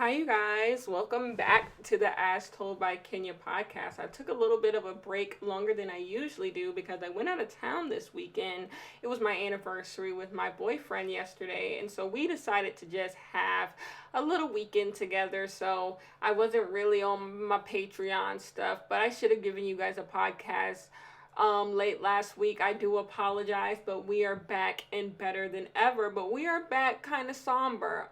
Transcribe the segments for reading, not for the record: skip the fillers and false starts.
Hi, you guys. Welcome back to the As Told by Kenya podcast. I took a little bit of a break longer than I usually do because I went out of town this weekend. It was my anniversary with my boyfriend yesterday, and so we decided to just have a little weekend together. So I wasn't really on my Patreon stuff, but I should have given you guys a podcast late last week. I do apologize, but we are back and better than ever. But we are back kind of somber.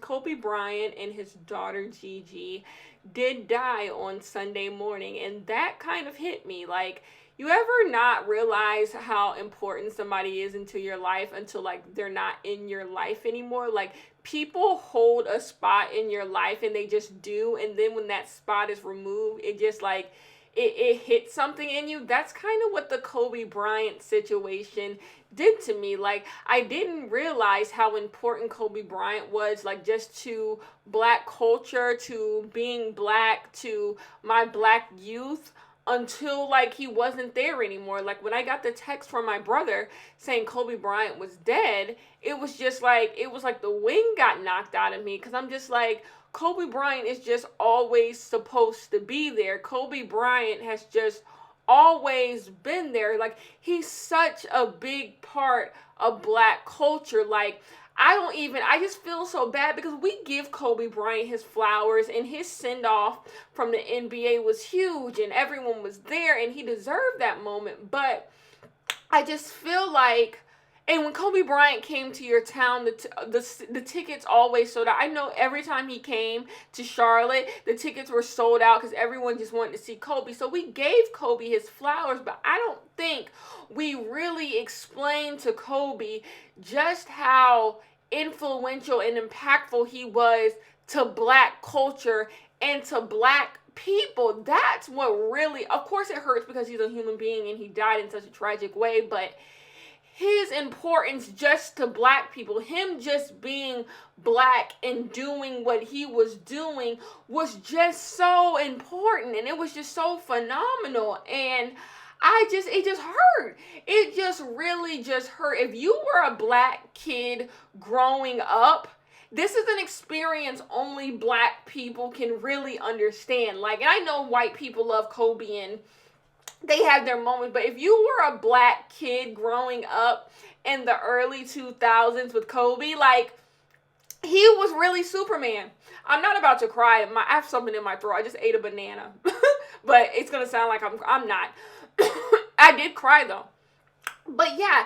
Kobe Bryant and his daughter Gigi did die on Sunday morning, and that kind of hit me. Like, you ever not realize how important somebody is into your life until like they're not in your life anymore? Like, people hold a spot in your life and they just do, and then when that spot is removed, it just like it hits something in you. That's kind of what the Kobe Bryant situation did to me. Like, I didn't realize how important Kobe Bryant was, like, just to black culture, to being black, to my black youth, until like he wasn't there anymore. Like, when I got the text from my brother saying Kobe Bryant was dead, it was just like, it was like the wind got knocked out of me, because I'm just like, Kobe Bryant is just always supposed to be there. Kobe Bryant has just always been there. Like, he's such a big part of black culture. Like, I just feel so bad because we give Kobe Bryant his flowers, and his send off from the NBA was huge and everyone was there and he deserved that moment. But I just feel like, and when Kobe Bryant came to your town, the tickets always sold out. I know every time he came to Charlotte, the tickets were sold out because everyone just wanted to see Kobe. So we gave Kobe his flowers, but I don't think we really explained to Kobe just how influential and impactful he was to black culture and to black people. That's what really, of course it hurts because he's a human being and he died in such a tragic way, but his importance just to black people, him just being black and doing what he was doing, was just so important, and it was just so phenomenal. And it just hurt. It just really just hurt. If you were a black kid growing up, this is an experience only black people can really understand. Like, and I know white people love Kobe and they have their moments, but if you were a black kid growing up in the early 2000s with Kobe, like, he was really Superman. I'm not about to cry. I have something in my throat. I just ate a banana. But it's going to sound like I'm not. I did cry though. But yeah,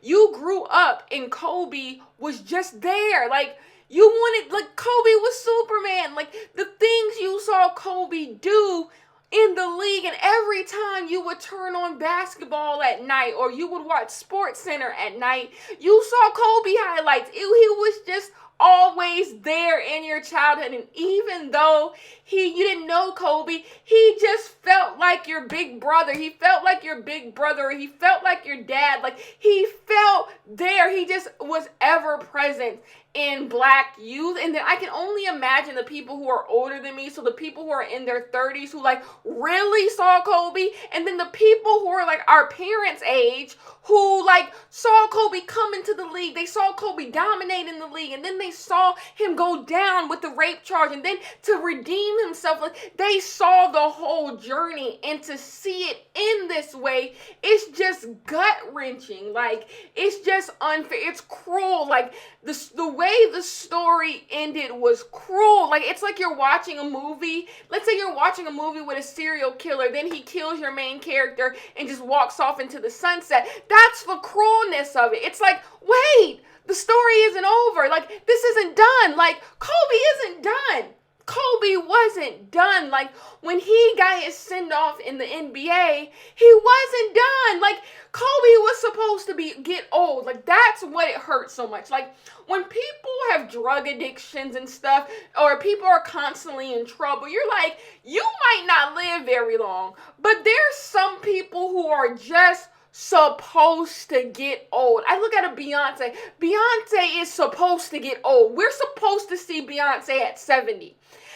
you grew up and Kobe was just there. Like, you wanted, like, Kobe was Superman. Like, the things you saw Kobe do in the league, and every time you would turn on basketball at night or you would watch Sports Center at night, you saw Kobe highlights. He was just always there in your childhood. And even though you didn't know Kobe, he just felt like your big brother. He felt like your big brother. He felt like your dad. Like, he felt there. He just was ever present in black youth. And then I can only imagine the people who are older than me, so the people who are in their 30s who like really saw Kobe, and then the people who are like our parents' age who like saw Kobe come into the league. They saw Kobe dominate in the league, and then they saw him go down with the rape charge, and then to redeem himself. Like, they saw the whole journey, and to see it in this way, it's just gut-wrenching. Like, it's just unfair. It's cruel. Like, the way the story ended was cruel. Like, it's like you're watching a movie. Let's say you're watching a movie with a serial killer, then he kills your main character and just walks off into the sunset. That's the cruelness of it. It's like, wait, the story isn't over. Like, this isn't done. Like, Kobe isn't done. Kobe wasn't done. Like, when he got his send-off in the NBA, he wasn't done. Like, Kobe was supposed to get old. Like, that's what it hurts so much. Like, when people have drug addictions and stuff, or people are constantly in trouble, you're like, you might not live very long. But there's some people who are just supposed to get old. I look at a Beyonce. Beyonce is supposed to get old. We're supposed to see Beyonce at 70.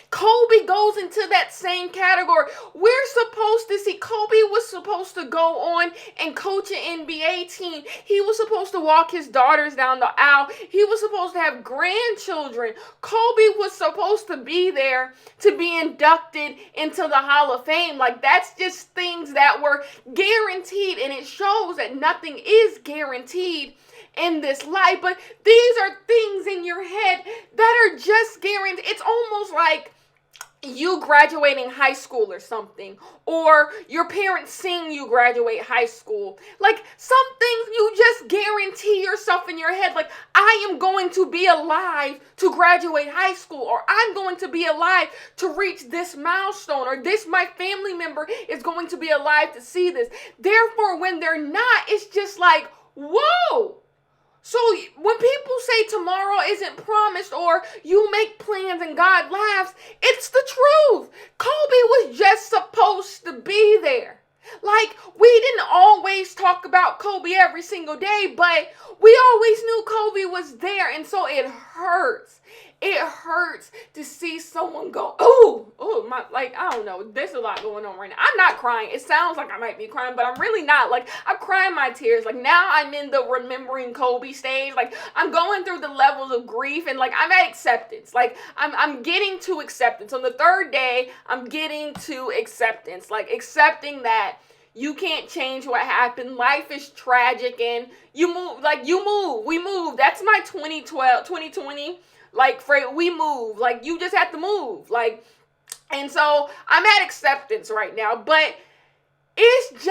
Kobe goes into that same category. We're supposed to see, Kobe was supposed to go on and coach an NBA team. He was supposed to walk his daughters down the aisle. He was supposed to have grandchildren. Kobe was supposed to be there to be inducted into the Hall of Fame. Like, that's just things that were guaranteed, and it shows that nothing is guaranteed in this life. But these are things in your head that are just guaranteed. It's almost like you graduating high school or something, or your parents seeing you graduate high school. Like, some things you just guarantee yourself in your head, like, I am going to be alive to graduate high school, or I'm going to be alive to reach this milestone, or this, my family member is going to be alive to see this. Therefore, when they're not, it's just like, whoa. So when people say tomorrow isn't promised, or you make plans and God laughs, it's the truth. Kobe was just supposed to be there. Like, we didn't always talk about Kobe every single day, but we always knew Kobe was there. And so it hurts. It hurts to see someone go, I don't know. There's a lot going on right now. I'm not crying. It sounds like I might be crying, but I'm really not. Like, I'm crying my tears. Like, now I'm in the remembering Kobe stage. Like, I'm going through the levels of grief, and like, I'm at acceptance. Like, I'm getting to acceptance. On the third day, I'm getting to acceptance. Like, accepting that you can't change what happened. Life is tragic, and you move. We move. That's my 2020. Like, we move. Like, you just have to move. Like, and so I'm at acceptance right now, but it's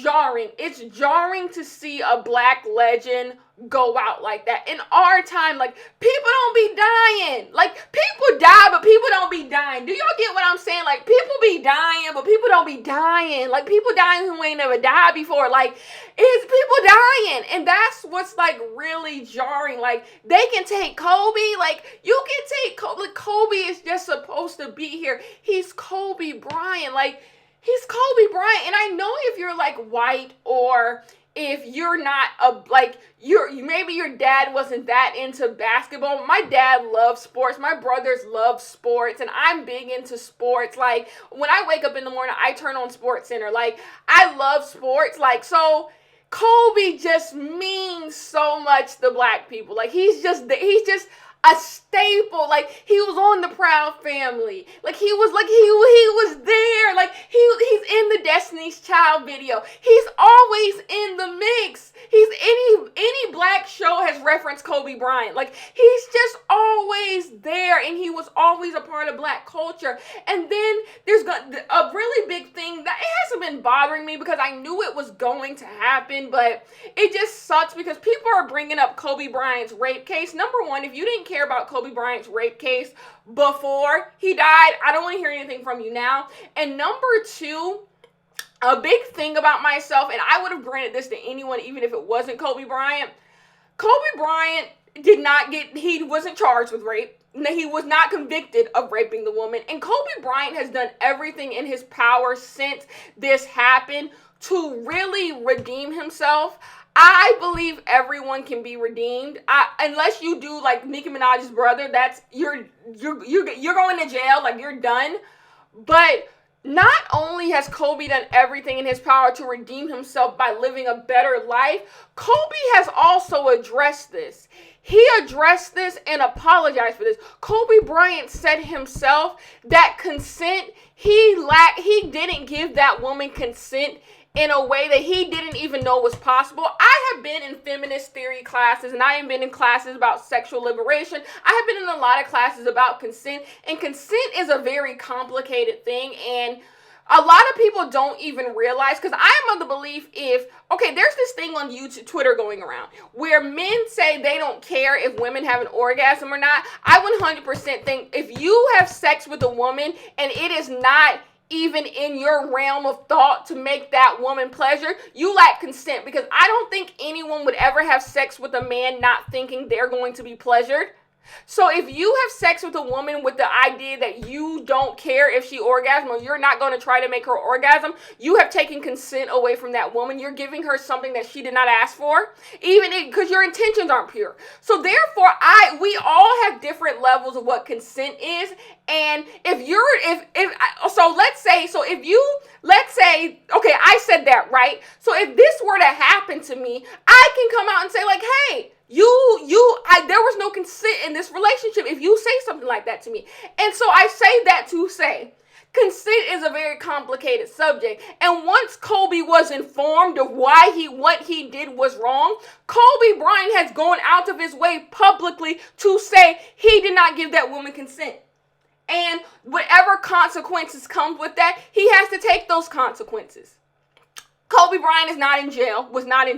jarring. It's jarring to see a Black legend go out like that. In our time, like, people don't be dying. Like, people die, but people don't be dying. Do y'all get what I'm saying? Like, people be dying, but people don't be dying. Like, people dying who ain't never died before. Like, it's people dying. And that's what's, like, really jarring. Like, they can take Kobe. Like, you can take Kobe. Like, Kobe is just supposed to be here. He's Kobe Bryant. Like, he's Kobe Bryant. And I know if you're, like, white, or if you're not maybe your dad wasn't that into basketball. My dad loves sports. My brothers love sports, and I'm big into sports. Like, when I wake up in the morning, I turn on Sports Center. Like, I love sports. Like, so Kobe just means so much to Black people. Like, he's just a staple. Like, he was on the Proud Family. Like, he was there. Like, he's in the Destiny's Child video. He's always in the mix. He's any Black show has referenced Kobe Bryant. Like, he's just always there, and he was always a part of Black culture. And then there's a really big thing that it hasn't been bothering me, because I knew it was going to happen, but it just sucks because people are bringing up Kobe Bryant's rape case. Number one, if you didn't care about Kobe Bryant's rape case before he died, I don't want to hear anything from you now. And number two, a big thing about myself, and I would have granted this to anyone even if it wasn't Kobe Bryant. Kobe Bryant he wasn't charged with rape. He was not convicted of raping the woman. And Kobe Bryant has done everything in his power since this happened to really redeem himself. I believe everyone can be redeemed. Unless you do like Nicki Minaj's brother, that's you're going to jail, like, you're done. But not only has Kobe done everything in his power to redeem himself by living a better life, Kobe has also addressed this. He addressed this and apologized for this. Kobe Bryant said himself that consent, he didn't give that woman consent in a way that he didn't even know was possible. I have been in feminist theory classes, and I have been in classes about sexual liberation. I have been in a lot of classes about consent, and consent is a very complicated thing, and a lot of people don't even realize, because I am of the belief there's this thing on YouTube, Twitter going around, where men say they don't care if women have an orgasm or not. I 100% think if you have sex with a woman and it is not even in your realm of thought to make that woman pleasure, you lack consent, because I don't think anyone would ever have sex with a man not thinking they're going to be pleasured. So if you have sex with a woman with the idea that you don't care if she orgasms or you're not going to try to make her orgasm, you have taken consent away from that woman. You're giving her something that she did not ask for, even because your intentions aren't pure. So therefore, we all have different levels of what consent is. And let's say, okay, I said that, right? So if this were to happen to me, I can come out and say like, hey, there was no consent in this relationship if you say something like that to me. And so I say that to say, consent is a very complicated subject. And once Kobe was informed of what he did was wrong, Kobe Bryant has gone out of his way publicly to say he did not give that woman consent. And whatever consequences come with that, he has to take those consequences. Kobe Bryant was not in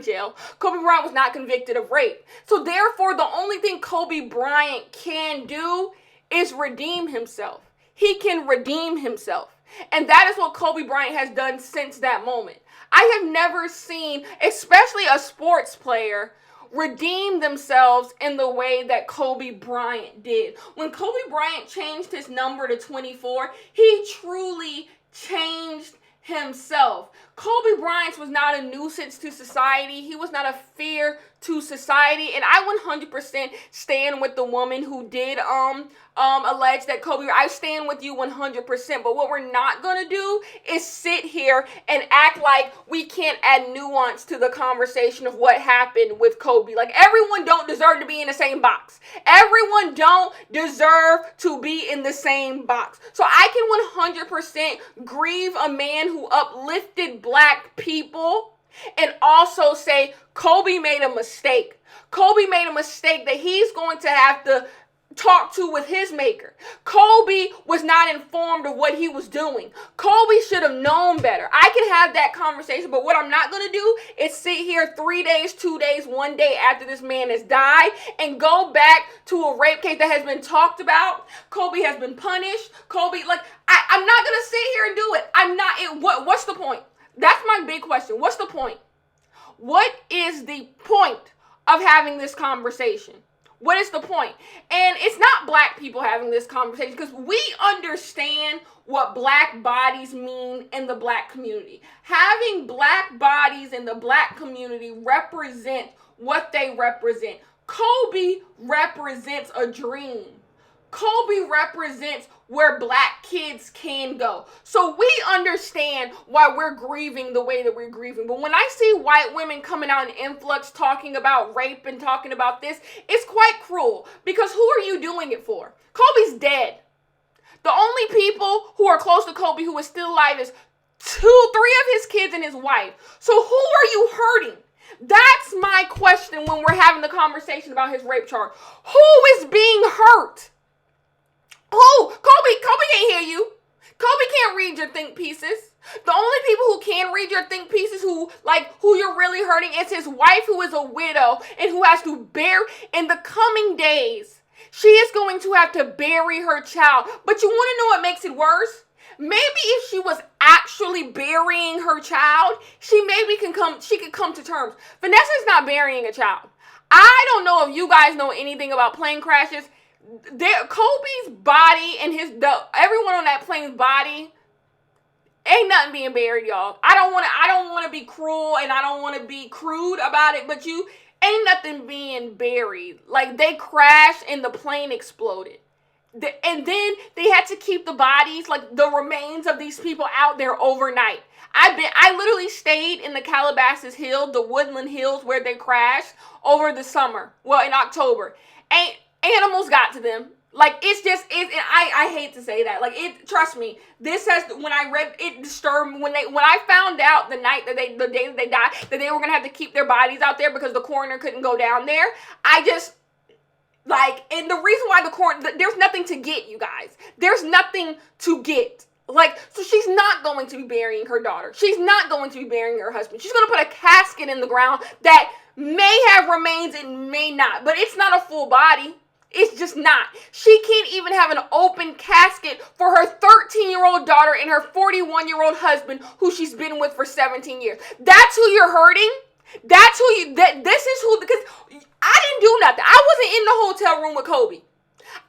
jail. Kobe Bryant was not convicted of rape. So therefore, the only thing Kobe Bryant can do is redeem himself. He can redeem himself. And that is what Kobe Bryant has done since that moment. I have never seen, especially a sports player, redeem themselves in the way that Kobe Bryant did. When Kobe Bryant changed his number to 24, he truly changed himself. Kobe Bryant was not a nuisance to society. He was not a fear to society. And I 100% stand with the woman who did allege that Kobe. I stand with you 100%. But what we're not going to do is sit here and act like we can't add nuance to the conversation of what happened with Kobe. Like, everyone don't deserve to be in the same box. Everyone don't deserve to be in the same box. So I can 100% grieve a man who uplifted black people and also say Kobe made a mistake. Kobe made a mistake that he's going to have to talk to with his maker. Kobe was not informed of what he was doing. Kobe should have known better. I can have that conversation, but what I'm not going to do is sit here 3 days, 2 days, 1 day after this man has died and go back to a rape case that has been talked about. Kobe has been punished. I'm not going to sit here and do it. What's the point? That's my big question. What's the point? What is the point of having this conversation? What is the point? And it's not black people having this conversation because we understand what black bodies mean in the black community. Having black bodies in the black community represent what they represent. Kobe represents a dream. Kobe represents where black kids can go. So we understand why we're grieving the way that we're grieving. But when I see white women coming out in influx talking about rape and talking about this, it's quite cruel. Because who are you doing it for? Kobe's dead. The only people who are close to Kobe who is still alive is 3 of his kids and his wife. So who are you hurting? That's my question when we're having the conversation about his rape charge. Who is being hurt? Who? Kobe can't hear you. Kobe can't read your think pieces. The only people who can read your think pieces, who you're really hurting, is his wife, who is a widow and who has to bear in the coming days. She is going to have to bury her child. But you want to know what makes it worse? Maybe if she was actually burying her child, she could come to terms. Vanessa's not burying a child. I don't know if you guys know anything about plane crashes. Kobe's body and everyone on that plane's body ain't nothing being buried, y'all. I don't want to be cruel and I don't want to be crude about it, but ain't nothing being buried. Like, they crashed and the plane exploded. And then they had to keep the bodies, like the remains of these people, out there overnight. I literally stayed in the Calabasas Hill, the Woodland Hills where they crashed over the summer. Well, in October. Animals got to them. Like, I hate to say that. Like, trust me, when I read, it disturbed me. When I found out the day that they died, that they were going to have to keep their bodies out there because the coroner couldn't go down there, and the reason why there's nothing to get, you guys. There's nothing to get. So she's not going to be burying her daughter. She's not going to be burying her husband. She's going to put a casket in the ground that may have remains and may not, but it's not a full body. It's just not. She can't even have an open casket for her 13-year-old daughter and her 41-year-old husband who she's been with for 17 years. That's who you're hurting? This is who, because I didn't do nothing. I wasn't in the hotel room with Kobe.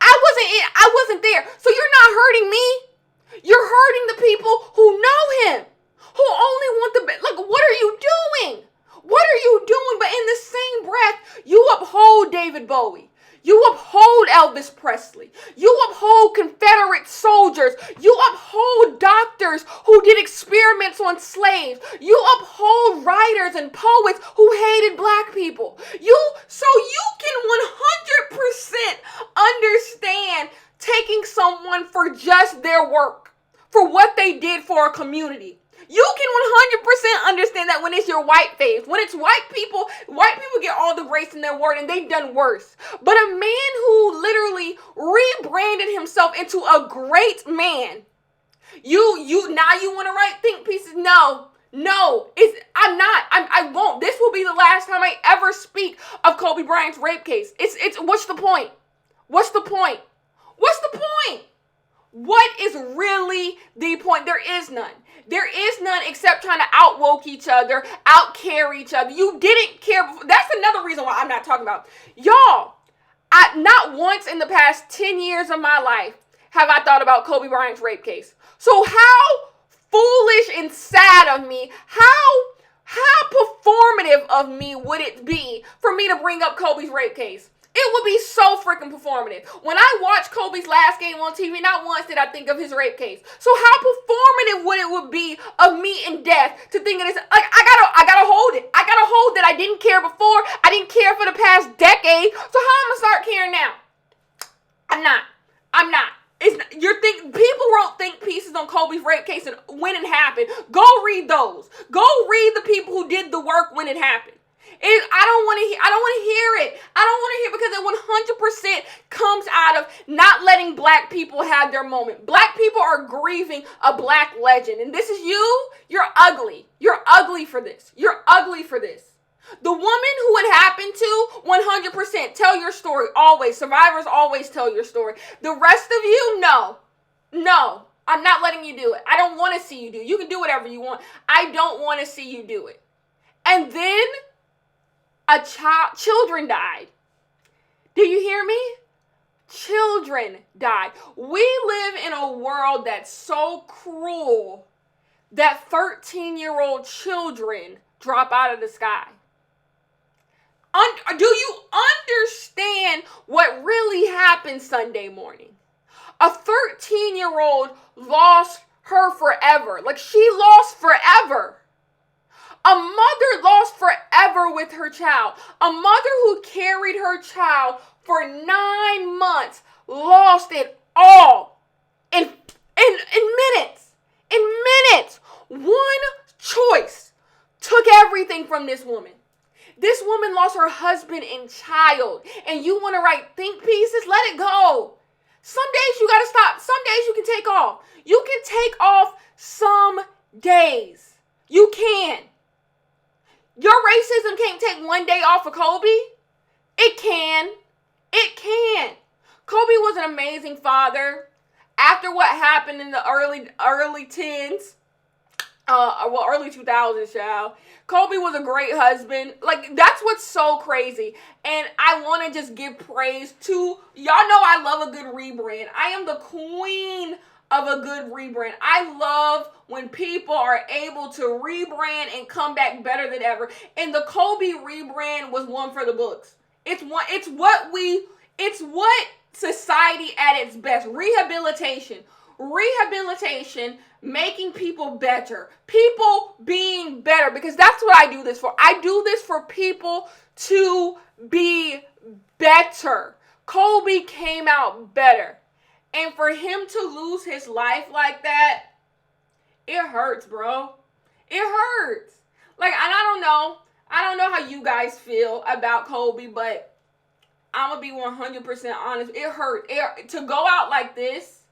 I wasn't there. So you're not hurting me. You're hurting the people who know him, who only want the best. Like, what are you doing? What are you doing? But in the same breath, you uphold David Bowie. You uphold Elvis Presley. You uphold Confederate soldiers. You uphold doctors who did experiments on slaves. You uphold writers and poets who hated black people. So you can 100% understand taking someone for just their work, for what they did for a community. You can 100% understand that when it's your white faves. When it's white people get all the grace in their word and they've done worse. But a man who literally rebranded himself into a great man, now you want to write think pieces? No, I won't. This will be the last time I ever speak of Kobe Bryant's rape case. What's the point? What's the point? What's the point? What is really the point? There is none. There is none except trying to outwoke each other, outcare each other. You didn't care before. That's another reason why I'm not talking about. Y'all, not once in the past 10 years of my life have I thought about Kobe Bryant's rape case. So how foolish and sad of me, how performative of me would it be for me to bring up Kobe's rape case? It would be so freaking performative. When I watched Kobe's last game on TV, not once did I think of his rape case. So how performative would be of me in death to think of this? Like, I gotta hold it. I gotta hold that I didn't care before. I didn't care for the past decade. So how am I gonna start caring now? I'm not. People wrote think pieces on Kobe's rape case and when it happened. Go read those. Go read the people who did the work when it happened. I don't want to hear it. I don't want to hear because it 100% comes out of not letting black people have their moment. Black people are grieving a black legend. And this is you. You're ugly. You're ugly for this. You're ugly for this. The woman who it happened to, 100%, tell your story. Always. Survivors always tell your story. The rest of you, no. No. I'm not letting you do it. I don't want to see you do it. You can do whatever you want. I don't want to see you do it. And then children died. Do you hear me? Children died. We live in a world that's so cruel that 13-year-old children drop out of the sky. Do you understand what really happened Sunday morning? A 13-year-old lost her forever. Like, she lost forever. A mother lost forever with her child. A mother who carried her child for 9 months lost it all in minutes. In minutes. One choice took everything from this woman. This woman lost her husband and child. And you want to write think pieces? Let it go. Some days you got to stop. Some days you can take off. You can take off some days. You can. Your racism can't take one day off of Kobe. It can. It can. Kobe was an amazing father. After what happened in the early 10s, early 2000s, child, Kobe was a great husband. Like, that's what's so crazy. And I want to just give praise to, y'all know I love a good rebrand. I am the queen of a good rebrand. I love when people are able to rebrand and come back better than ever. And the Kobe rebrand was one for the books. It's what society at its best. Rehabilitation, making people better, people being better, because that's what I do this for. I do this for people to be better. Kobe came out better. And for him to lose his life like that, it hurts, bro. It hurts. Like, and I don't know how you guys feel about Kobe, but I'm going to be 100% honest. It hurt. To go out like this,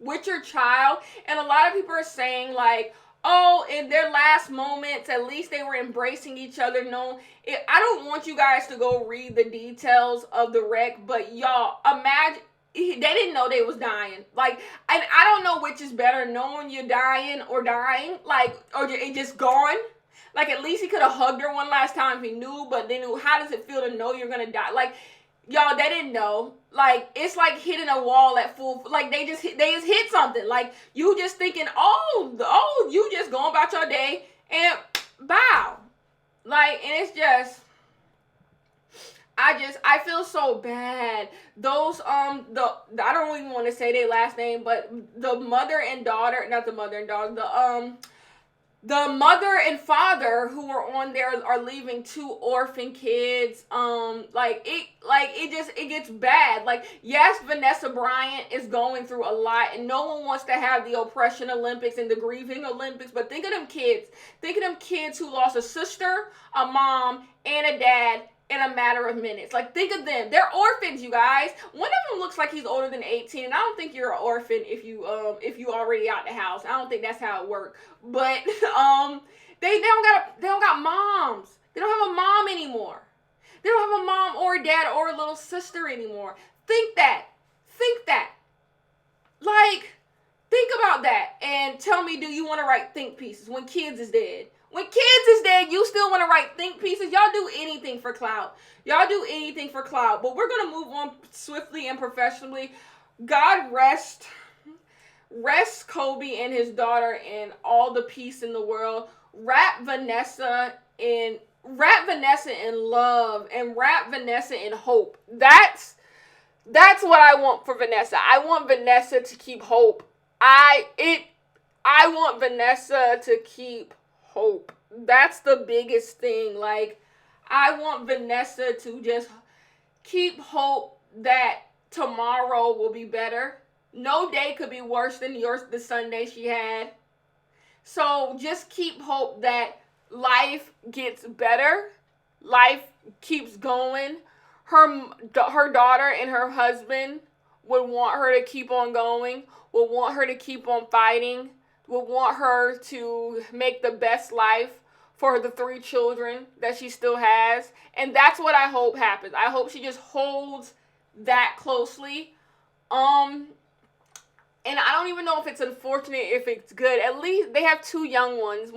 with your child, and a lot of people are saying, like, oh, in their last moments, at least they were embracing each other. No, I don't want you guys to go read the details of the wreck, but y'all, imagine, they didn't know they was dying. Like, and I don't know which is better, knowing you're dying or dying, like, or it just gone. Like, at least he could have hugged her one last time if he knew, but then how does it feel to know you're gonna die? Like, y'all, they didn't know. Like, it's like hitting a wall at full, like, they just hit something. Like, you just thinking, oh, you just going about your day, and bow. Like, and it's just, I feel so bad. Those, I don't even want to say their last name, but the mother and daughter, not the mother and daughter, the mother and father who are on there are leaving 2 orphan kids. It gets bad. Like, yes, Vanessa Bryant is going through a lot, and no one wants to have the oppression Olympics and the grieving Olympics, but think of them kids. Think of them kids who lost a sister, a mom, and a dad in a matter of minutes. Like, think of them. They're orphans, you guys. One of them looks like he's older than 18, and I don't think you're an orphan if you already out the house. I don't think that's how it works. But they don't got moms. They don't have a mom anymore. They don't have a mom or a dad or a little sister anymore. Think that. Like, think about that and tell me, do you want to write think pieces when kids is dead? When kids is dead, you still want to write think pieces? Y'all do anything for clout. But we're going to move on swiftly and professionally. God rest Kobe and his daughter and all the peace in the world. Wrap Vanessa in love and wrap Vanessa in hope. That's what I want for Vanessa. I want Vanessa to keep hope. I want Vanessa to keep hope. That's the biggest thing. Like, I want Vanessa to just keep hope that tomorrow will be better. No day could be worse than the Sunday she had. So just keep hope that life gets better. Life keeps going. Her daughter and her husband would want her to keep on going, would want her to keep on fighting, would want her to make the best life for the 3 children that she still has. And that's what I hope happens. I hope she just holds that closely. And I don't even know if it's unfortunate, if it's good. At least they have 2 young ones,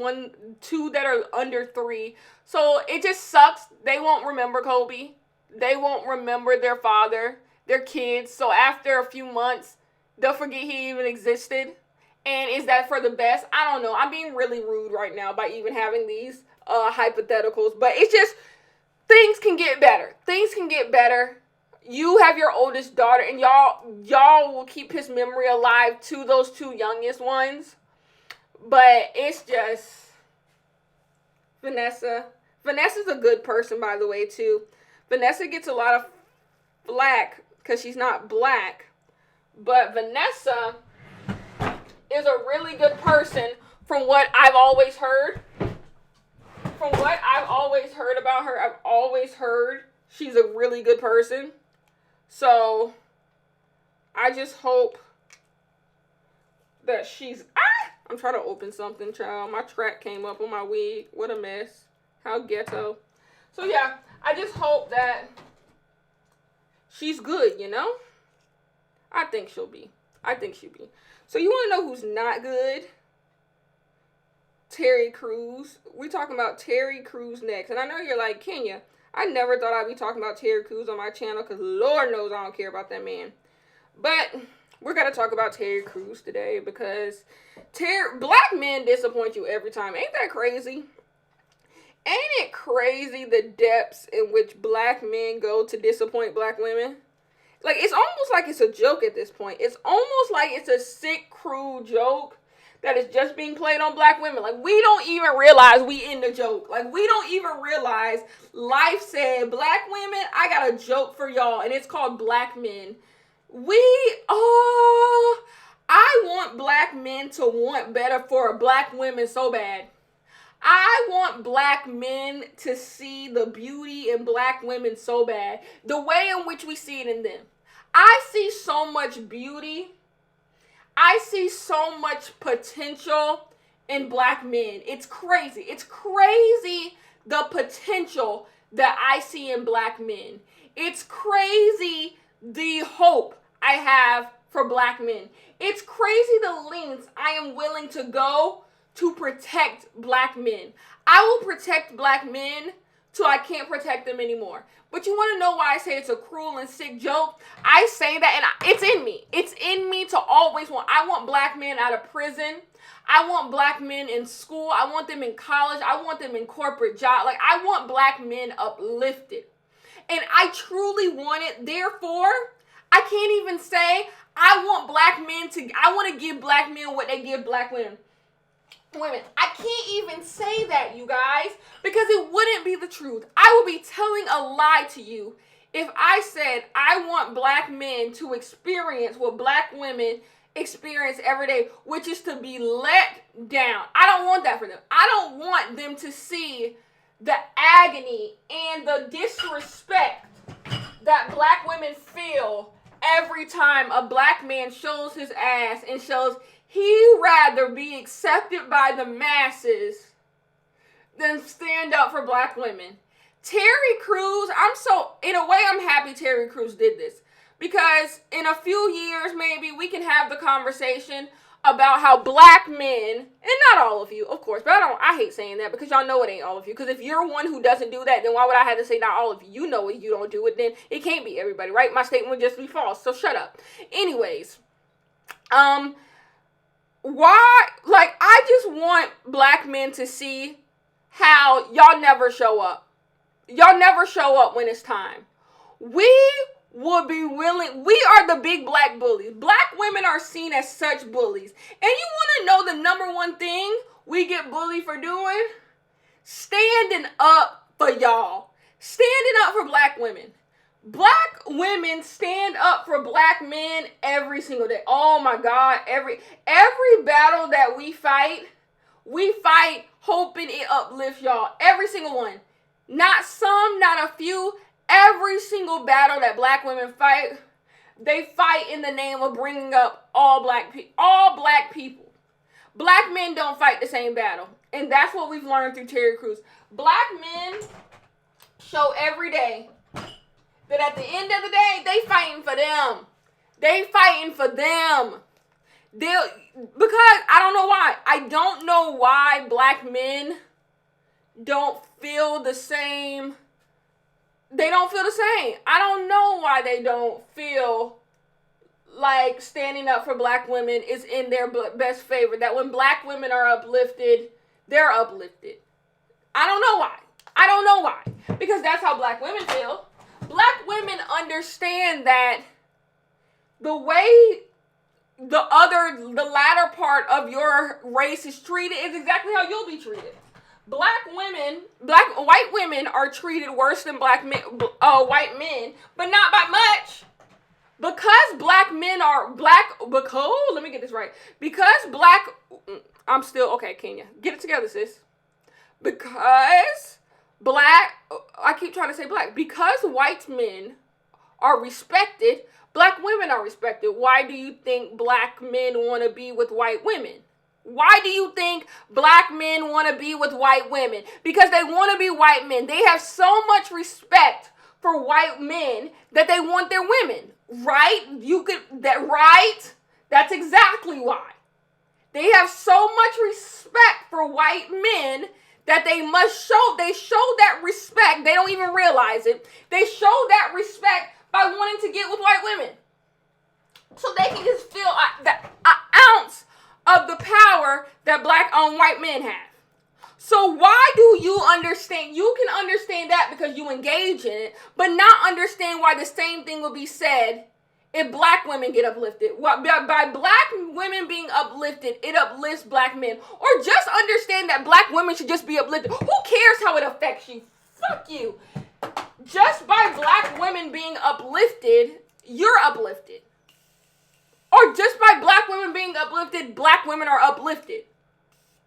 2 that are under 3. So it just sucks. They won't remember Kobe. They won't remember their father, their kids. So after a few months, they'll forget he even existed. And is that for the best? I don't know. I'm being really rude right now by even having these hypotheticals. But it's just, things can get better. You have your oldest daughter, and y'all will keep his memory alive to those 2 youngest ones. But it's just, Vanessa. Vanessa's a good person, by the way, too. Vanessa gets a lot of flack because she's not black. But Vanessa is a really good person from what I've always heard. From what I've always heard about her, I've always heard she's a really good person. So, I just hope that she's... I'm trying to open something, child. My track came up on my wig. What a mess. How ghetto. So, yeah, I just hope that she's good, you know? I think she'll be. So, you want to know who's not good? Terry Crews. We're talking about Terry Crews next. And I know you're like, Kenya, I never thought I'd be talking about Terry Crews on my channel because Lord knows I don't care about that man. But we're going to talk about Terry Crews today because black men disappoint you every time. Ain't that crazy? Ain't it crazy the depths in which black men go to disappoint black women? Like, it's almost like it's a joke at this point. It's almost like it's a sick, cruel joke that is just being played on black women. Like, we don't even realize we in the joke. Like, we don't even realize life said, black women, I got a joke for y'all, and it's called black men. I want black men to want better for black women so bad. I want black men to see the beauty in black women so bad. The way in which we see it in them. I see so much beauty. I see so much potential in black men. It's crazy. It's crazy the potential that I see in black men. It's crazy the hope I have for black men. It's crazy the lengths I am willing to go to protect black men. I will protect black men till I can't protect them anymore. But you want to know why I say it's a cruel and sick joke? I say that, and it's in me. It's in me to always I want black men out of prison. I want black men in school. I want them in college. I want them in corporate jobs. Like, I want black men uplifted. And I truly want it. Therefore, I can't even say I want I want to give black men what they give black women. I can't even say that, you guys, because it wouldn't be the truth. I would be telling a lie to you if I said I want black men to experience what black women experience every day, which is to be let down. I don't want that for them. I don't want them to see the agony and the disrespect that black women feel every time a black man shows his ass and shows he'd rather be accepted by the masses than stand up for black women. Terry Crews, in a way, I'm happy Terry Crews did this. Because in a few years, maybe, we can have the conversation about how black men, and not all of you, of course, but I hate saying that because y'all know it ain't all of you. Because if you're one who doesn't do that, then why would I have to say not all of you? You know it, you don't do it, then it can't be everybody, right? My statement would just be false, so shut up. Anyways, I just want black men to see how y'all never show up. Y'all never show up when it's time. We would be willing. We are the big black bullies. Black women are seen as such bullies. And you want to know the number one thing we get bullied for doing? Standing up for y'all. Standing up for black women. Black women stand up for black men every single day. Oh my God. Every battle that we fight hoping it uplifts y'all. Every single one. Not some, not a few. Every single battle that black women fight, they fight in the name of bringing up all black people. Black men don't fight the same battle. And that's what we've learned through Terry Crews. Black men show every day that at the end of the day, they fighting for them. They fighting for them. Because I don't know why. I don't know why black men don't feel the same. They don't feel the same. I don't know why they don't feel like standing up for black women is in their best favor. That when black women are uplifted, they're uplifted. I don't know why. Because that's how black women feel. Black women understand that the way the latter part of your race is treated is exactly how you'll be treated. White women are treated worse than white men, but not by much. Because let me get this right. Kenya, get it together, sis. Because white men are respected, black women are respected. Why do you think black men want to be with white women? Why do you think black men want to be with white women? Because they want to be white men. They have so much respect for white men that they want their women. Right? Right? That's exactly why. They have so much respect for white men that they show that respect. They don't even realize it. They show that respect by wanting to get with white women. So they can just feel an ounce of the power that white men have. So why do you understand? You can understand that because you engage in it, but not understand why the same thing will be said if black women get uplifted. By black women being uplifted, it uplifts black men. Or just understand that black women should just be uplifted. Who cares how it affects you? Fuck you. Just by black women being uplifted, you're uplifted. Or just by black women being uplifted, black women are uplifted.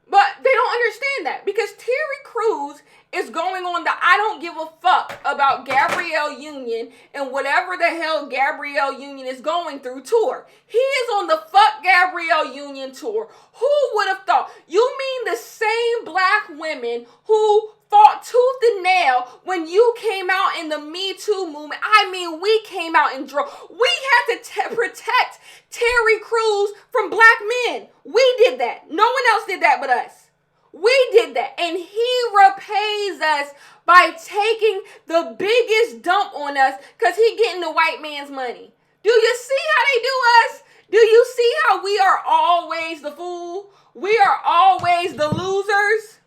But they don't understand that because Terry Crews is going on the I don't give a fuck about Gabrielle Union and whatever the hell Gabrielle Union is going through tour. He is on the fuck Gabrielle Union tour. Who would have thought? You mean the same black women who fought tooth and nail when you came out in the Me Too movement? I mean, we came out and drove. We had to protect Terry Crews from Black Men. We did that. No one else did that but us. We did that. And he repays us by taking the biggest dump on us because he getting the white man's money. Do you see how they do us? Do you see how we are always the fool? We are always the losers.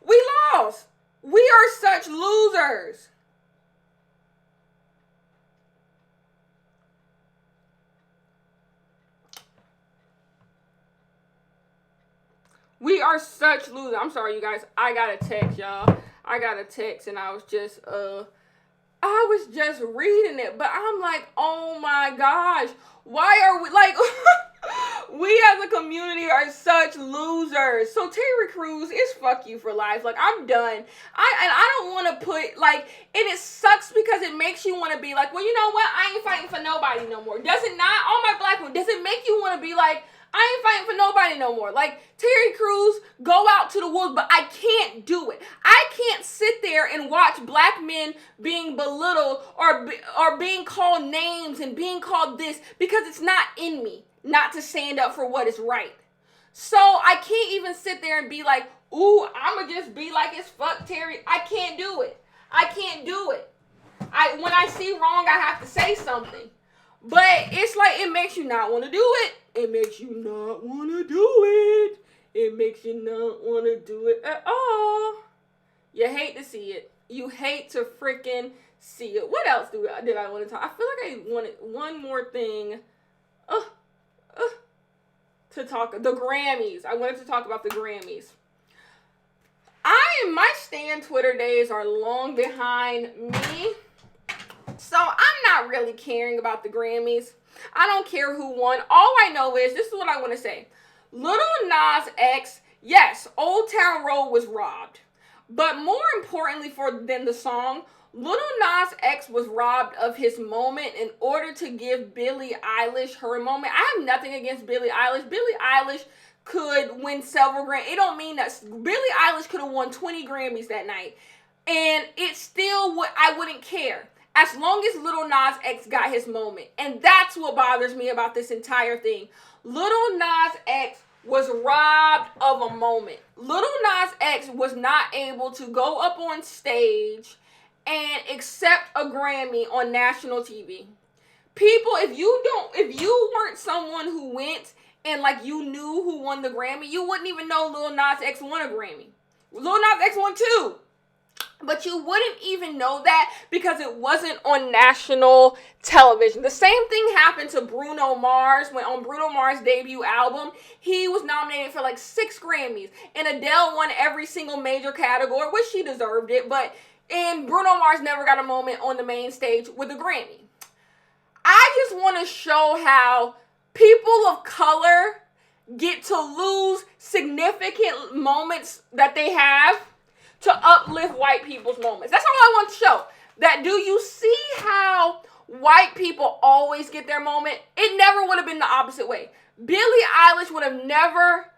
We lost. We are such losers. We are such losers. I'm sorry, you guys. I got a text, y'all. I got a text and I was just reading it, but I'm like, oh my gosh, why are we like we as a community are such losers. So Terry Crews is fuck you for life. Like, I'm done. I don't want to put like, and it sucks because it makes you want to be like, well, you know what? I ain't fighting for nobody no more. Does it not? All my black women, does it make you want to be like, I ain't fighting for nobody no more? Like, Terry Crews, go out to the wolves, but I can't do it. I can't sit there and watch black men being belittled or being called names and being called this because it's not in me not to stand up for what is right. So I can't even sit there and be like, ooh, I'ma just be like it's fuck Terry. I can't do it. I can't do it. When I see wrong, I have to say something. But it's like, it makes you not want to do it. It makes you not want to do it. It makes you not want to do it at all. You hate to see it. You hate to freaking see it. What else did I want to talk? I feel like I wanted one more thing to talk. The Grammys. I wanted to talk about the Grammys. My Stan Twitter days are long behind me. So I'm not really caring about the Grammys. I don't care who won. All I know is, this is what I want to say. Lil Nas X, yes, Old Town Road was robbed. But more importantly than the song, Lil Nas X was robbed of his moment in order to give Billie Eilish her moment. I have nothing against Billie Eilish. Billie Eilish could win several Grammys. It don't mean that Billie Eilish could have won 20 Grammys that night. And it still I wouldn't care. As long as Lil Nas X got his moment. And that's what bothers me about this entire thing. Lil Nas X was robbed of a moment. Lil Nas X was not able to go up on stage and accept a Grammy on national TV. People, if you weren't someone who went and like you knew who won the Grammy, you wouldn't even know Lil Nas X won a Grammy. Lil Nas X won 2. But you wouldn't even know that because it wasn't on national television. The same thing happened to Bruno Mars. When on Bruno Mars' debut album, he was nominated for like 6 Grammys. And Adele won every single major category, which she deserved it. And Bruno Mars never got a moment on the main stage with a Grammy. I just want to show how people of color get to lose significant moments that they have to uplift white people's moments. That's all I want to show. That, do you see how white people always get their moment? It never would have been the opposite way. Billie Eilish would have never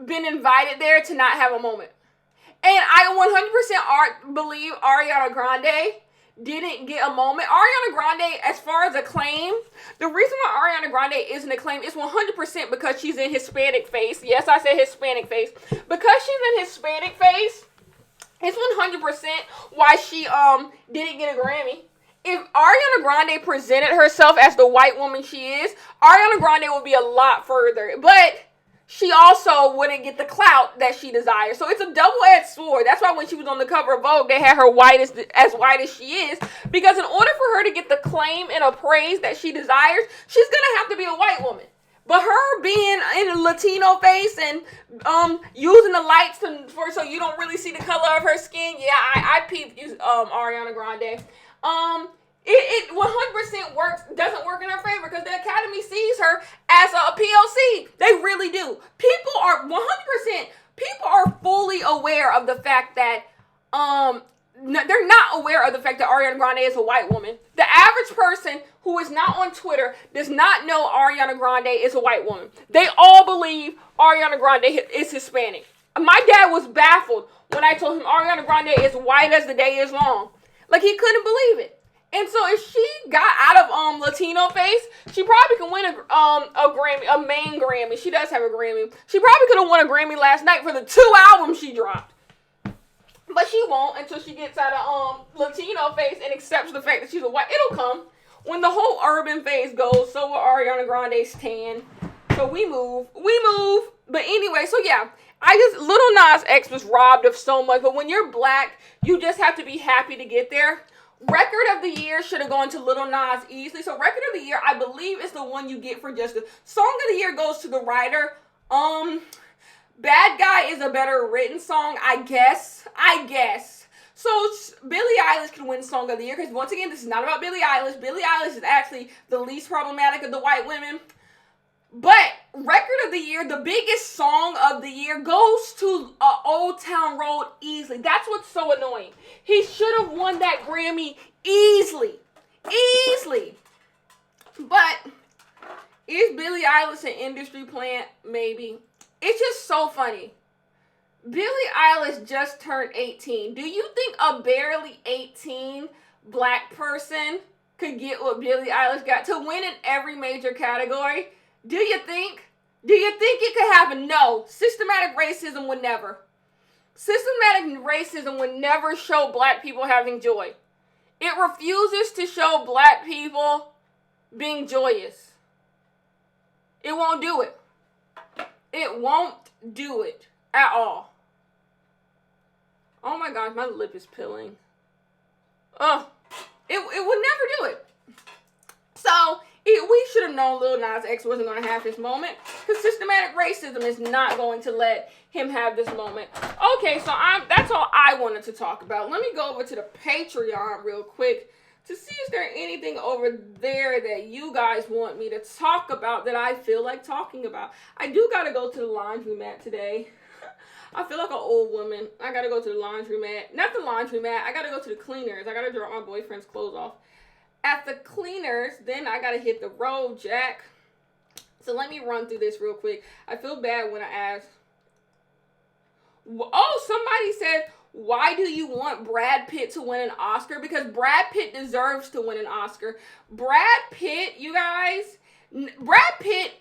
been invited there to not have a moment. And I 100% believe Ariana Grande didn't get a moment. Ariana Grande, as far as acclaim, the reason why Ariana Grande isn't acclaimed is 100% because she's in Hispanic face. Yes, I said Hispanic face. Because she's in Hispanic face, it's 100% why she didn't get a Grammy. If Ariana Grande presented herself as the white woman she is, Ariana Grande would be a lot further. But she also wouldn't get the clout that she desires. So it's a double-edged sword. That's why when she was on the cover of Vogue, they had her as white as she is. Because in order for her to get the claim and a praise that she desires, she's going to have to be a white woman. But her being in a Latino face and using the lights so you don't really see the color of her skin, yeah, I peeped Ariana Grande. It 100% doesn't work in her favor because the Academy sees her as a POC. They really do. People are fully aware of the fact that they're not aware of the fact that Ariana Grande is a white woman. The average person who is not on Twitter does not know Ariana Grande is a white woman. They all believe Ariana Grande is Hispanic. My dad was baffled when I told him Ariana Grande is white as the day is long. Like, he couldn't believe it. And so if she got out of Latino face, she probably can win a Grammy, a main Grammy. She does have a Grammy. She probably could have won a Grammy last night for the 2 albums she dropped. But she won't until she gets out of Latino face and accepts the fact that she's a white. It'll come. When the whole urban phase goes, so will Ariana Grande's tan. So we move. But anyway, so yeah. Lil Nas X was robbed of so much. But when you're black, you just have to be happy to get there. Record of the year should have gone to Lil Nas easily. So record of the year, I believe, is the one you get for Justice. Song of the year goes to the writer. Bad Guy is a better written song, I guess. So Billie Eilish can win Song of the Year because once again, this is not about Billie Eilish. Billie Eilish is actually the least problematic of the white women. But record of the year, the biggest song of the year goes to Old Town Road easily. That's what's so annoying. He should have won that Grammy easily. But is Billie Eilish an industry plant? Maybe. It's just so funny. Billie Eilish just turned 18. Do you think a barely 18 black person could get what Billie Eilish got to win in every major category? Do you think it could happen? No. Systematic racism would never. Systematic racism would never show black people having joy. It refuses to show black people being joyous. It won't do it. It won't do it at all. Oh my gosh, my lip is peeling. It would never do it. So, we should have known Lil Nas X wasn't going to have this moment because systematic racism is not going to let him have this moment. Okay, so that's all I wanted to talk about. Let me go over to the Patreon real quick to see if there's anything over there that you guys want me to talk about that I feel like talking about. I do got to go to the laundromat today. I feel like an old woman. I got to go to the laundromat. Not the laundromat. I got to go to the cleaners. I got to drop my boyfriend's clothes off at the cleaners. Then I got to hit the road, Jack. So let me run through this real quick. I feel bad when I ask. Oh, somebody said, why do you want Brad Pitt to win an Oscar? Because Brad Pitt deserves to win an Oscar. Brad Pitt, you guys, Brad Pitt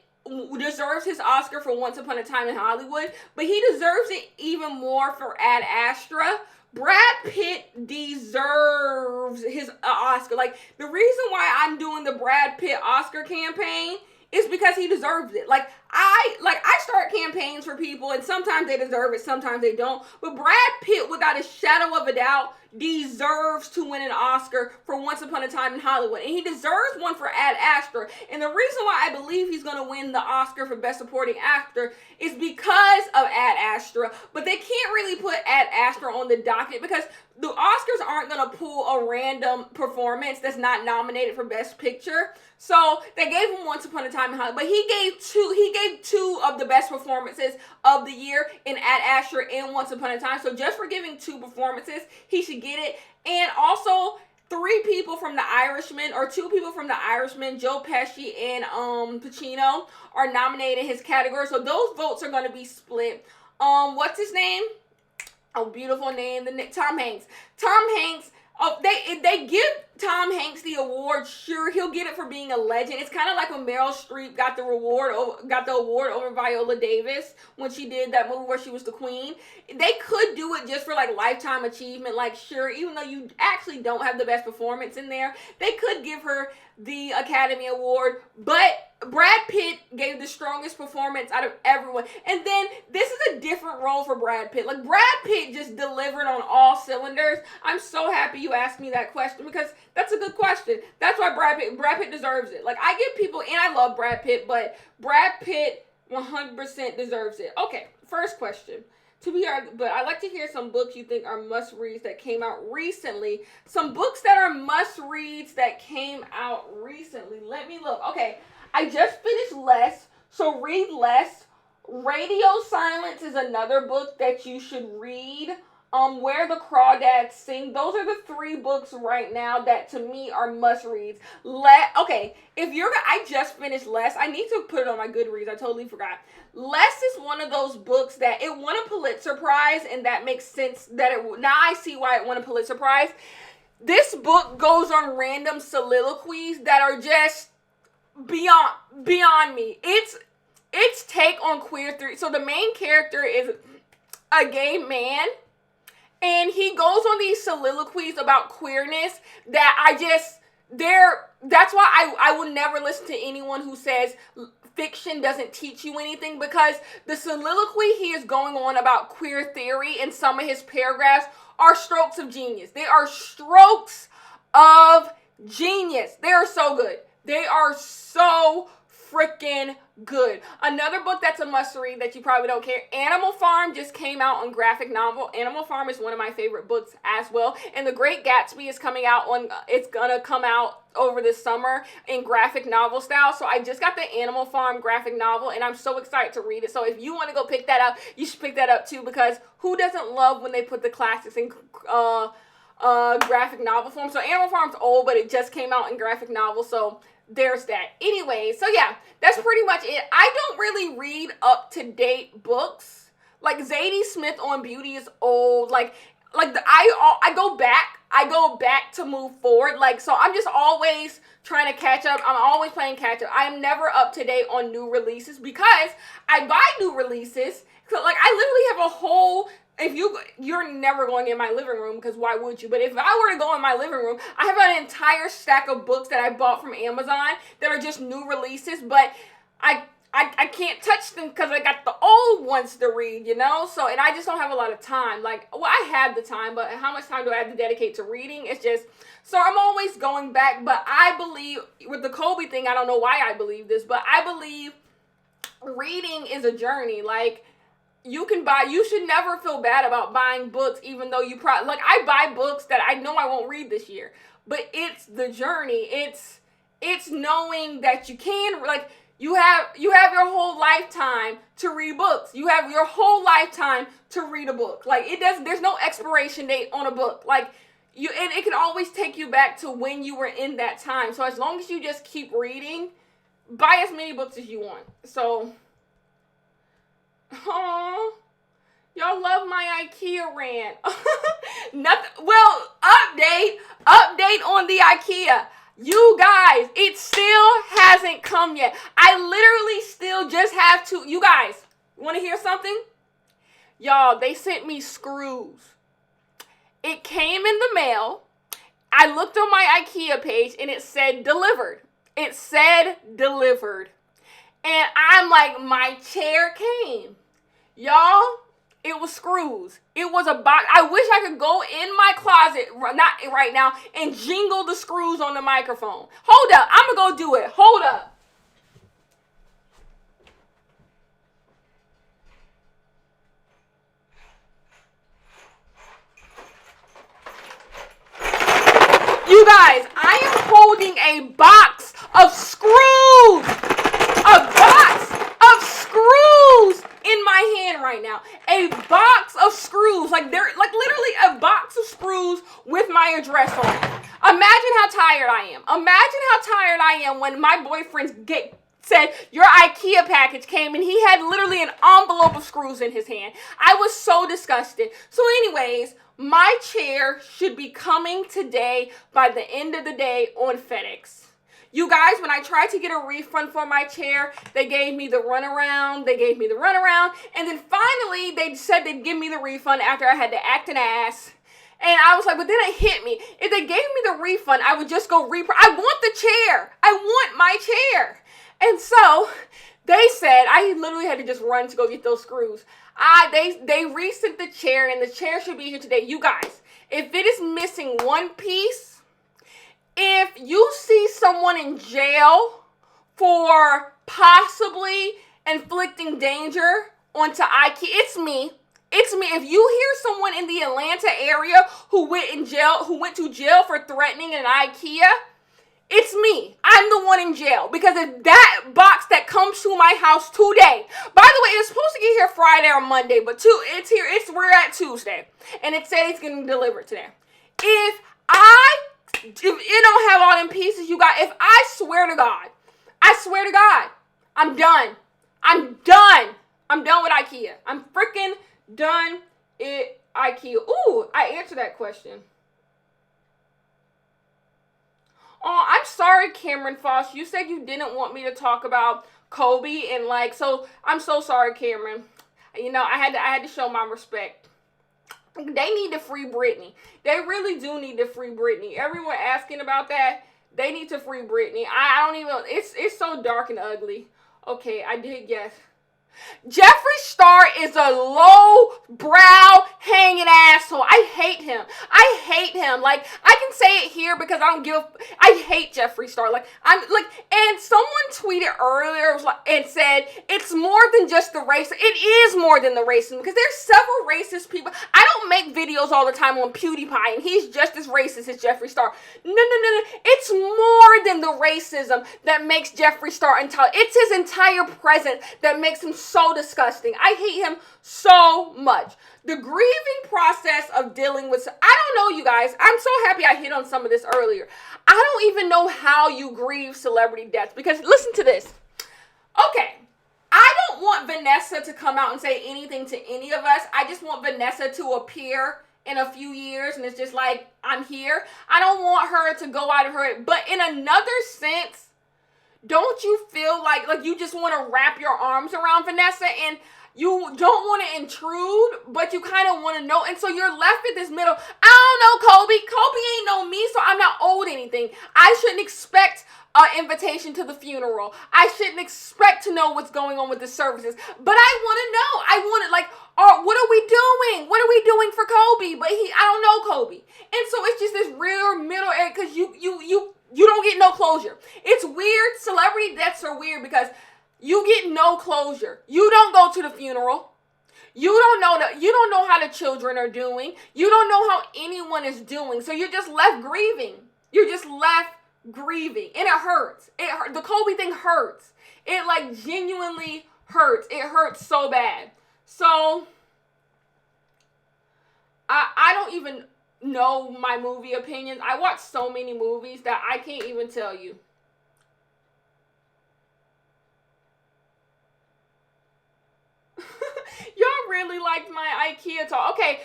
deserves his Oscar for Once Upon a Time in Hollywood, but he deserves it even more for Ad Astra. Brad Pitt deserves his Oscar. Like, the reason why I'm doing the Brad Pitt Oscar campaign is because he deserves it. I start campaigns for people, and sometimes they deserve it, sometimes they don't. But Brad Pitt, without a shadow of a doubt, deserves to win an Oscar for Once Upon a Time in Hollywood. And he deserves one for Ad Astra. And the reason why I believe he's going to win the Oscar for Best Supporting Actor is because of Ad Astra. But they can't really put Ad Astra on the docket because the Oscars aren't going to pull a random performance that's not nominated for Best Picture. So they gave him Once Upon a Time in Hollywood, but he gave two of the best performances of the year in Ad Astra and Once Upon a Time. So just for giving 2 performances, he should get it. And also 3 people from The Irishman, or 2 people from The Irishman, Joe Pesci and Pacino, are nominated in his category. So those votes are going to be split. What's his name? Oh, beautiful name. Tom Hanks. Tom Hanks. Oh, they give Tom Hanks the award. Sure, he'll get it for being a legend. It's kind of like when Meryl Streep got the award over Viola Davis when she did that movie where she was the queen. They could do it just for like lifetime achievement. Like, sure, even though you actually don't have the best performance in there, they could give her the Academy Award. But Brad Pitt gave the strongest performance out of everyone. And then this is a different role for Brad Pitt. Like, Brad Pitt just delivered on all cylinders. I'm so happy you asked me that question because that's a good question. That's why Brad Pitt deserves it. Like, I get people, and I love Brad Pitt, but Brad Pitt 100% deserves it. Okay, first question. But I'd like to hear some books you think are must-reads that came out recently. Some books that are must-reads that came out recently. Let me look. Okay, I just finished Less, so read Less. Radio Silence is another book that you should read. Where the Crawdads Sing. Those are the 3 books right now that to me are must-reads. I just finished Less. I need to put it on my Goodreads. I totally forgot. Less is one of those books that it won a Pulitzer Prize, and that makes sense now I see why it won a Pulitzer Prize. this book goes on random soliloquies that are just beyond me. Its take on queer theory. So the main character is a gay man, and he goes on these soliloquies about queerness that that's why I will never listen to anyone who says fiction doesn't teach you anything, because the soliloquy he is going on about queer theory in some of his paragraphs are strokes of genius. They are strokes of genius. They are so good. They are so freaking good. Another book that's a must read that you probably don't care, Animal Farm just came out on graphic novel. Animal Farm is one of my favorite books as well. And The Great Gatsby is coming out it's gonna come out over this summer in graphic novel style. So I just got the Animal Farm graphic novel and I'm so excited to read it. So if you want to go pick that up, you should pick that up too, because who doesn't love when they put the classics in graphic novel form? So Animal Farm's old, but it just came out in graphic novel. So there's that. Anyway, so yeah, that's pretty much it. I don't really read up-to-date books. Like Zadie Smith on Beauty is old. I go back to move forward. Like, so I'm just always trying to catch up. I'm always playing catch up. I'm never up to date on new releases because I buy new releases. So like I literally have a whole, you're never going in my living room, because why would you? But if I were to go in my living room, I have an entire stack of books that I bought from Amazon that are just new releases, but I can't touch them because I got the old ones to read, So, and I just don't have a lot of time. Like, well, I have the time, but how much time do I have to dedicate to reading? It's just, so I'm always going back. But I believe with the Kobe thing, I don't know why I believe this, but I believe reading is a journey. Like, you should never feel bad about buying books, even though I buy books that I know I won't read this year, but it's the journey. It's knowing that you can, like, you have your whole lifetime to read books. You have your whole lifetime to read a book. Like, there's no expiration date on a book. Like, and it can always take you back to when you were in that time. So as long as you just keep reading, buy as many books as you want. So, oh, y'all love my IKEA rant. Nothing. Well, update on the IKEA. You guys, it still hasn't come yet. I literally still just have to. You guys, want to hear something? Y'all, they sent me screws. It came in the mail. I looked on my IKEA page and it said delivered. It said delivered. And I'm like, my chair came. Y'all, it was screws. It was a box. I wish I could go in my closet, not right now, and jingle the screws on the microphone. Hold up. I'm going to go do it. Hold up. You guys, I am holding a box of screws. A box of screws in my hand right now. A box of screws. Like, they're like literally a box of screws with my address on it. Imagine how tired I am. Imagine how tired I am when my boyfriend said your IKEA package came and he had literally an envelope of screws in his hand. I was so disgusted. So anyways, my chair should be coming today by the end of the day on FedEx. You guys, when I tried to get a refund for my chair, they gave me the runaround. And then finally, they said they'd give me the refund after I had to act an ass. And I was like, but then it hit me. If they gave me the refund, I would just go I want the chair. I want my chair. And so they said, I literally had to just run to go get those screws. They resent the chair, and the chair should be here today. You guys, if it is missing one piece, if you see someone in jail for possibly inflicting danger onto IKEA, it's me. It's me. If you hear someone in the Atlanta area who went to jail for threatening an IKEA, it's me. I'm the one in jail. Because if that box that comes to my house today, by the way, it was supposed to get here Friday or Monday, but we're at Tuesday. And it said it's getting delivered today. If it don't have all them pieces you got, if I swear to God, I'm done. I'm done with IKEA. I'm freaking done at IKEA. Ooh, I answered that question. Oh, I'm sorry, Cameron Foss. You said you didn't want me to talk about Kobe and so I'm so sorry, Cameron. I had to show my respect. They need to free Britney. They really do need to free Britney. Everyone asking about that, they need to free Britney. I don't even. It's so dark and ugly. Okay, I did guess. Jeffree Star is a low brow hanging asshole. I hate him. I hate him. Like, I can say it here because I hate Jeffree Star. And someone tweeted earlier and said it's more than just the race. It is more than the racism because there's several racist people. I don't make videos all the time on PewDiePie and he's just as racist as Jeffree Star. No. It's more than the racism that makes Jeffree Star intelligent. It's his entire presence that makes him so disgusting. I hate him so much. The grieving process of dealing with, I don't know, you guys. I'm so happy I hit on some of this earlier. I don't even know how you grieve celebrity deaths because listen to this. Okay, I don't want Vanessa to come out and say anything to any of us. I just want Vanessa to appear in a few years and it's just like, I'm here. I don't want her to go out of her, but in another sense, don't you feel like you just want to wrap your arms around Vanessa and you don't want to intrude, but you kind of want to know, and so you're left at this middle. I don't know, Kobe. Kobe ain't know me, so I'm not owed anything. I shouldn't expect an invitation to the funeral. I shouldn't expect to know what's going on with the services, but I want to know. I want to what are we doing? What are we doing for Kobe? But I don't know Kobe, and so it's just this real middle area because you don't get no closure. It's weird. Celebrity deaths are weird because you get no closure. You don't go to the funeral. You don't know how the children are doing. You don't know how anyone is doing. So you're just left grieving. You're just left grieving. And it hurts. The Kobe thing hurts. It genuinely hurts. It hurts so bad. So I don't even know my movie opinions. I watch so many movies that I can't even tell you. Y'all really liked my IKEA talk. Okay,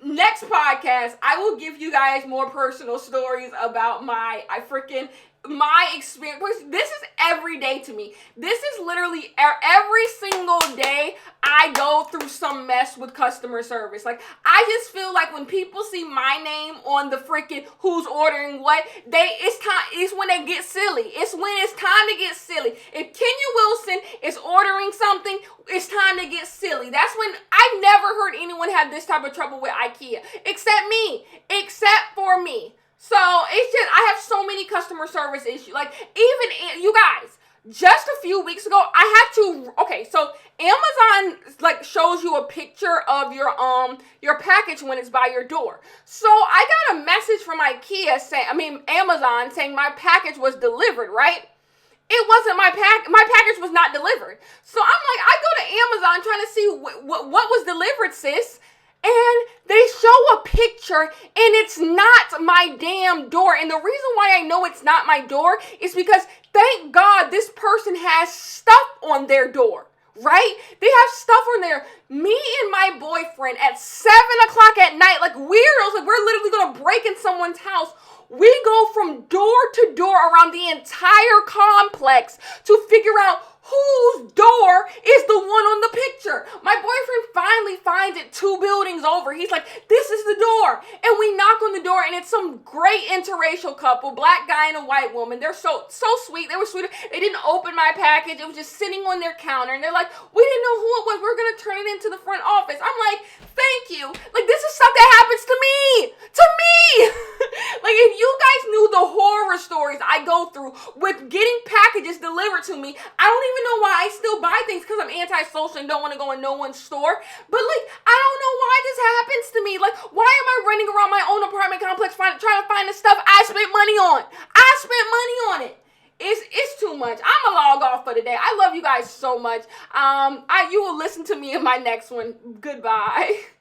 next podcast, I will give you guys more personal stories about my experience. This is every day to me. This is literally every single day I go through some mess with customer service. I just feel like when people see my name on the freaking who's ordering what, it's when they get silly. It's when it's time to get silly. If Kenya Wilson is ordering something, it's time to get silly. That's when I've never heard anyone have this type of trouble with IKEA. Except for me. So it's just, I have so many customer service issues. Even you guys, just a few weeks ago, so Amazon shows you a picture of your package when it's by your door. So I got a message from Amazon saying my package was delivered, right? It wasn't my package was not delivered. So I go to Amazon trying to see what was delivered, sis. And they show a picture and it's not my damn door. And the reason why I know it's not my door is because thank God this person has stuff on their door, right? They have stuff on there. Me and my boyfriend at 7 o'clock at night, like weirdos, we're literally going to break in someone's house. We go from door to door around the entire complex to figure out whose door is the one on the picture. My boyfriend finally finds it 2 buildings over. He's like, this is the door. And we knock on the door and it's some great interracial couple, black guy and a white woman. They're so sweet. They were sweet. They didn't open my package. It was just sitting on their counter. And they're like, we didn't know who it was. We're going to turn it into the front office. I'm like, thank you. This is stuff that happens to me. To me. If you guys knew the horror stories I go through with getting packages delivered to me, I don't even know why I still buy things because I'm antisocial and don't want to go in no one's store. But I don't know why this happens to me. Why am I running around my own apartment complex trying to find the stuff I spent money on? I spent money on it. It's too much. I'm gonna log off for today. I love you guys so much. You will listen to me in my next one. Goodbye.